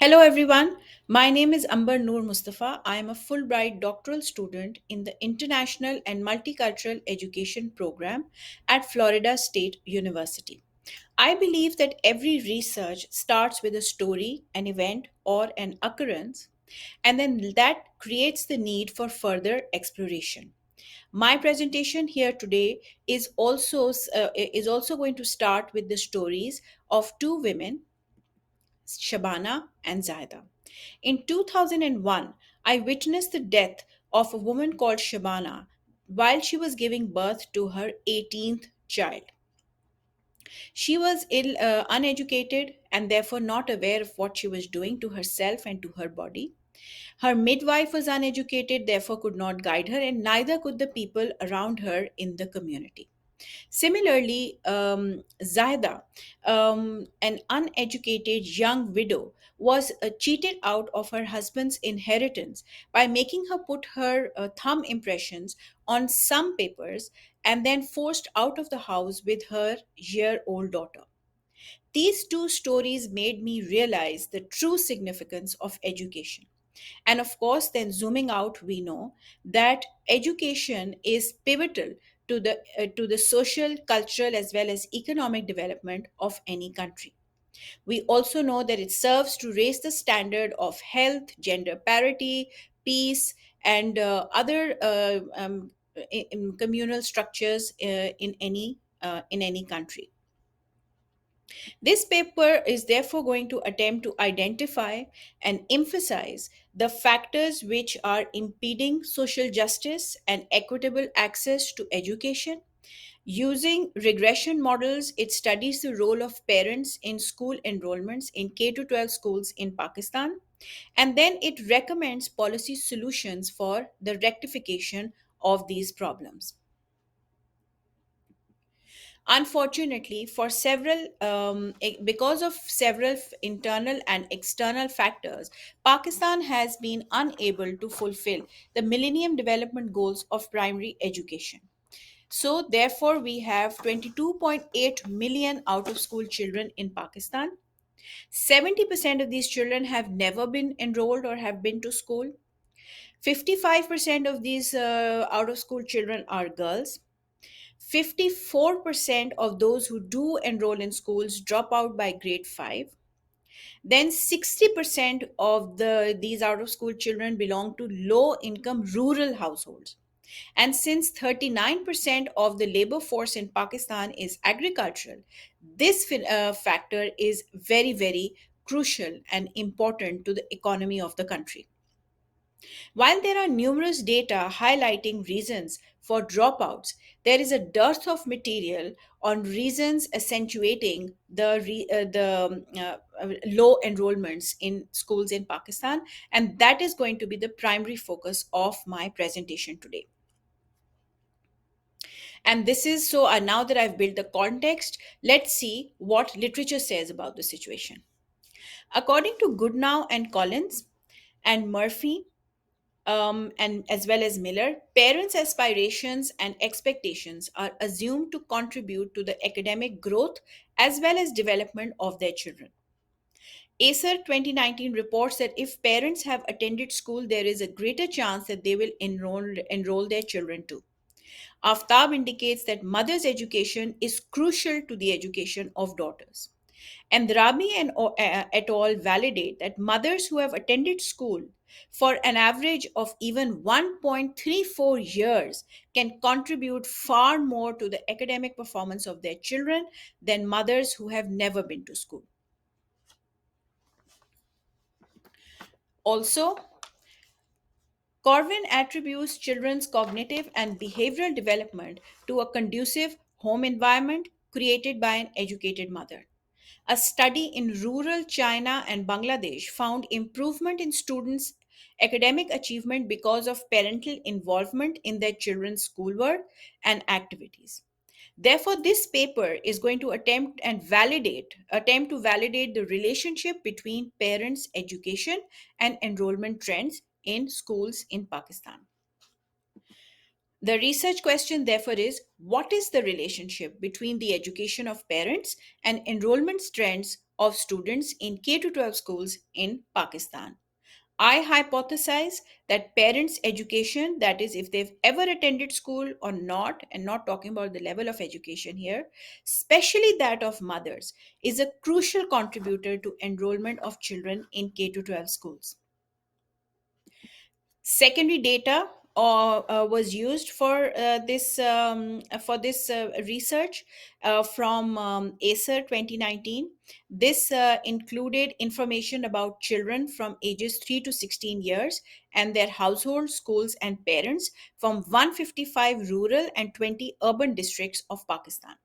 Hello, everyone. My name is Amber Noor Mustafa. I am a Fulbright doctoral student in the International and Multicultural Education Program at Florida State University. I believe that every research starts with a story, an event, or an occurrence, and then that creates the need for further exploration. My presentation here today is also going to start with the stories of two women, Shabana and Zaida. In 2001, I witnessed the death of a woman called Shabana while she was giving birth to her 18th child. She was uneducated and therefore not aware of what she was doing to herself and to her body. Her midwife was uneducated, therefore could not guide her, and neither could the people around her in the community. Similarly, Zaida, an uneducated young widow, was cheated out of her husband's inheritance by making her put her thumb impressions on some papers and then forced out of the house with her year old daughter. These two stories made me realize the true significance of education. And of course, then zooming out, we know that education is pivotal to the social, cultural, as well as economic development of any country. We also know that it serves to raise the standard of health, gender parity, peace, and other in communal structures in any country. This paper is therefore going to attempt to identify and emphasize the factors which are impeding social justice and equitable access to education. Using regression models, it studies the role of parents in school enrollments in K 12 schools in Pakistan, and then it recommends policy solutions for the rectification of these problems. Unfortunately, because of several internal and external factors, Pakistan has been unable to fulfill the Millennium Development Goals of primary education. So, therefore, we have 22.8 million out of school children in Pakistan. 70% of these children have never been enrolled or have been to school. 55% of these out of school children are girls. 54% of those who do enroll in schools drop out by grade 5. Then 60% of these out of school children belong to low income rural households. And since 39% of the labor force in Pakistan is agricultural, this factor is very, very crucial and important to the economy of the country. While there are numerous data highlighting reasons for dropouts, there is a dearth of material on reasons accentuating the low enrollments in schools in Pakistan, and that is going to be the primary focus of my presentation today. And this is so now that I've built the context, let's see what literature says about the situation. According to Goodnow and Collins and Murphy, and as well as Miller, parents' aspirations and expectations are assumed to contribute to the academic growth as well as development of their children. ACER 2019 reports that if parents have attended school, there is a greater chance that they will enroll their children too. Aftab indicates that mother's education is crucial to the education of daughters. And Rami and et al. Validate that mothers who have attended school for an average of even 1.34 years can contribute far more to the academic performance of their children than mothers who have never been to school. Also, Corwin attributes children's cognitive and behavioral development to a conducive home environment created by an educated mother. A study in rural China and Bangladesh found improvement in students' academic achievement because of parental involvement in their children's schoolwork and activities. Therefore, this paper is going to attempt to validate the relationship between parents' education and enrollment trends in schools in Pakistan. The research question, therefore, is what is the relationship between the education of parents and enrollment trends of students in K to 12 schools in Pakistan. I hypothesize that parents' education, that is, if they've ever attended school or not, and not talking about the level of education here, especially that of mothers, is a crucial contributor to enrollment of children in K to 12 schools. Secondary data was used for this research from ACER 2019. This included information about children from ages 3 to 16 years and their household, schools, and parents from 155 rural and 20 urban districts of Pakistan.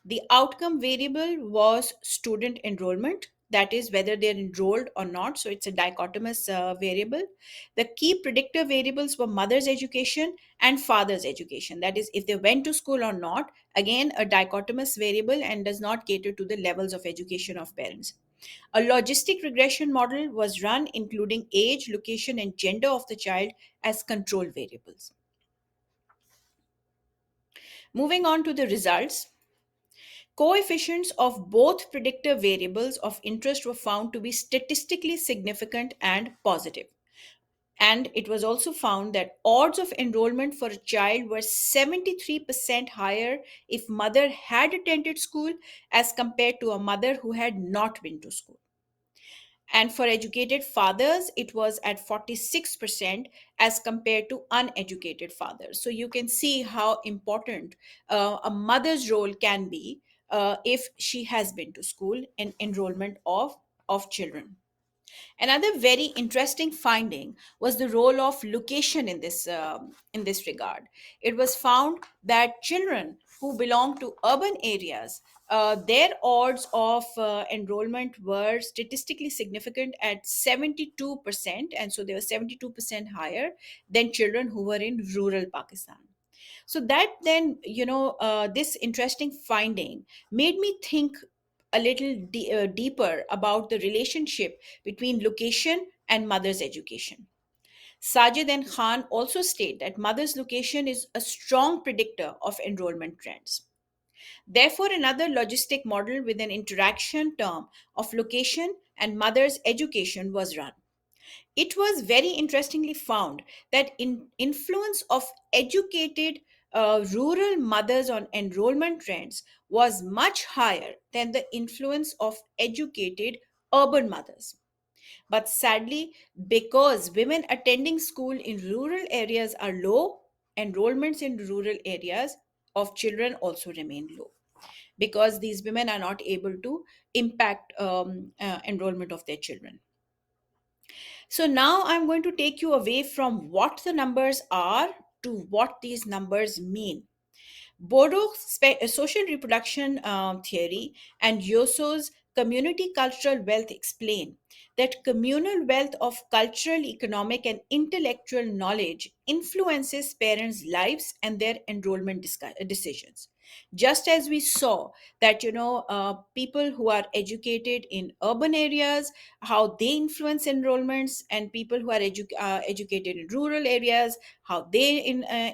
The outcome variable was student enrollment, that is, whether they're enrolled or not. So it's a dichotomous variable. The key predictor variables were mother's education and father's education, that is, if they went to school or not. Again, a dichotomous variable and does not cater to the levels of education of parents. A logistic regression model was run, including age, location, and gender of the child as control variables. Moving on to the results. Coefficients of both predictor variables of interest were found to be statistically significant and positive. And it was also found that odds of enrollment for a child were 73% higher if mother had attended school as compared to a mother who had not been to school. And for educated fathers, it was at 46% as compared to uneducated fathers. So you can see how important a mother's role can be if she has been to school in enrollment of children. Another very interesting finding was the role of location in this regard. It was found that children who belong to urban areas, their odds of enrollment were statistically significant at 72%, and so they were 72% higher than children who were in rural Pakistan. So that then, this interesting finding made me think a little deeper about the relationship between location and mother's education. Sajid and Khan also state that mother's location is a strong predictor of enrollment trends. Therefore, another logistic model with an interaction term of location and mother's education was run. It was very interestingly found that in influence of educated rural mothers on enrollment trends was much higher than the influence of educated urban mothers. But sadly, because women attending school in rural areas are low, enrollments in rural areas of children also remain low because these women are not able to impact enrollment of their children. So now I'm going to take you away from what the numbers are to what these numbers mean. Social reproduction theory and Yoso's community cultural wealth explain that communal wealth of cultural, economic, and intellectual knowledge influences parents' lives and their enrollment decisions. Just as we saw that, people who are educated in urban areas, how they influence enrollments, and people who are educated in rural areas, how they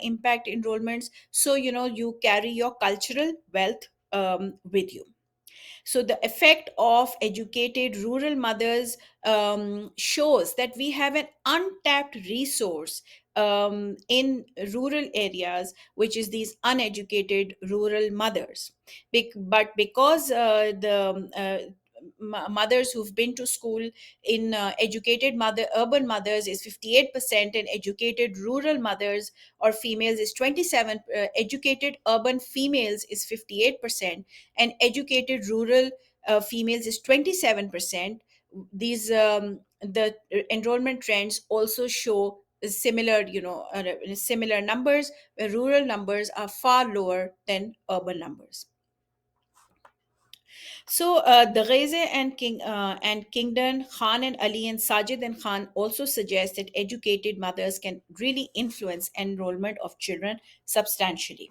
impact enrollments. So, you carry your cultural wealth with you. So, the effect of educated rural mothers shows that we have an untapped resource in rural areas, which is these uneducated rural mothers. But because mothers who've been to school in educated mother urban mothers is 58%, and educated rural mothers or females is 27, educated urban females is 58%, and educated rural females is 27%. These the enrollment trends also show similar, similar numbers, where rural numbers are far lower than urban numbers. So the Reze and Kingdon, Khan and Ali, and Sajid and Khan also suggest that educated mothers can really influence enrollment of children substantially.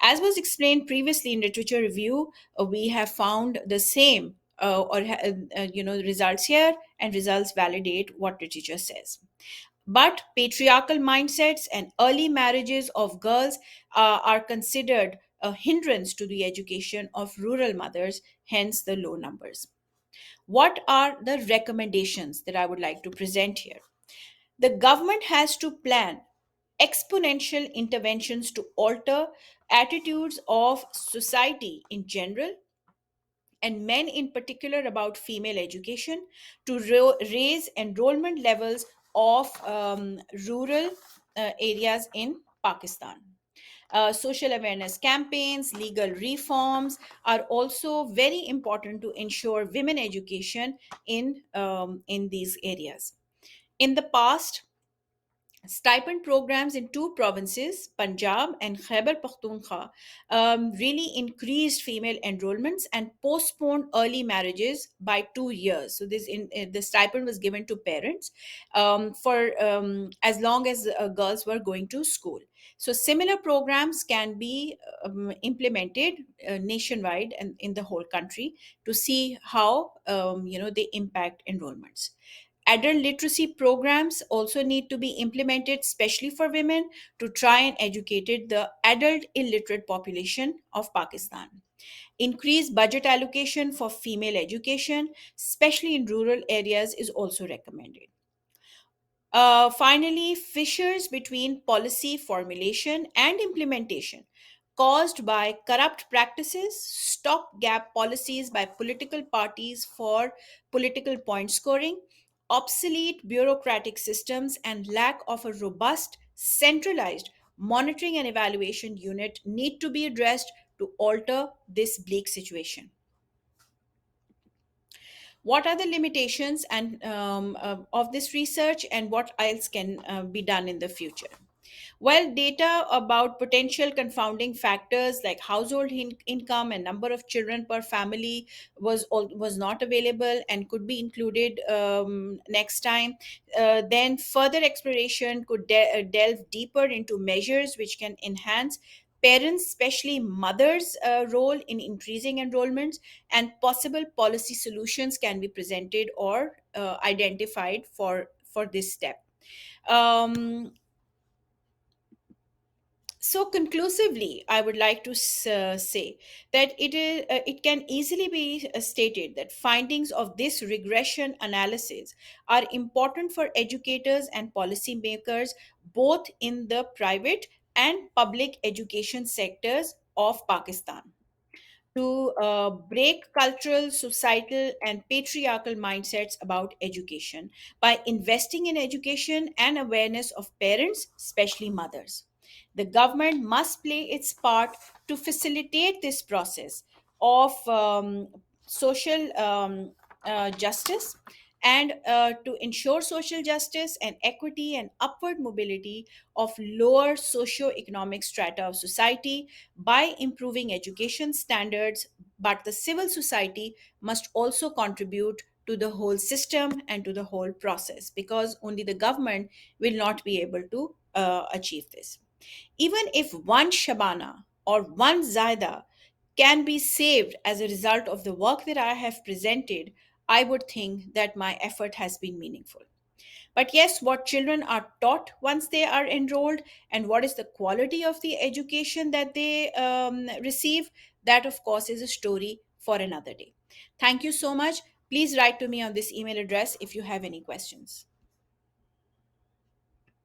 As was explained previously in literature review, we have found the same results here, and results validate what literature says. But patriarchal mindsets and early marriages of girls are considered a hindrance to the education of rural mothers, hence the low numbers. What are the recommendations that I would like to present here? The government has to plan exponential interventions to alter attitudes of society in general and men in particular about female education, to raise enrollment levels of rural areas in Pakistan. Social awareness campaigns, legal reforms are also very important to ensure women education in these areas. In the past, stipend programs in two provinces, Punjab and Khyber Pakhtunkhwa, really increased female enrollments and postponed early marriages by 2 years. So the stipend was given to parents for as long as girls were going to school. So similar programs can be implemented nationwide and in the whole country to see how they impact enrollments. Adult literacy programs also need to be implemented, especially for women, to try and educate the adult illiterate population of Pakistan. Increased budget allocation for female education, especially in rural areas, is also recommended. Finally, fissures between policy formulation and implementation caused by corrupt practices, stopgap policies by political parties for political point scoring, obsolete bureaucratic systems, and lack of a robust, centralized monitoring and evaluation unit need to be addressed to alter this bleak situation. What are the limitations and of this research, and what else can be done in the future? Well, data about potential confounding factors like household income and number of children per family was not available and could be included next time. Then further exploration could delve deeper into measures which can enhance parents, especially mothers' role in increasing enrollments, and possible policy solutions can be presented or identified for this step. Um, so conclusively, I would like to say that it can easily be stated that findings of this regression analysis are important for educators and policymakers both in the private and public education sectors of Pakistan to break cultural, societal, and patriarchal mindsets about education by investing in education and awareness of parents, especially mothers. The government must play its part to facilitate this process of social justice and to ensure social justice and equity and upward mobility of lower socio-economic strata of society by improving education standards. But the civil society must also contribute to the whole system and to the whole process, because only the government will not be able to achieve this. Even if one Shabana or one Zaida can be saved as a result of the work that I have presented, I would think that my effort has been meaningful. But yes, what children are taught once they are enrolled and what is the quality of the education that they receive, that of course is a story for another day. Thank you so much. Please write to me on this email address if you have any questions.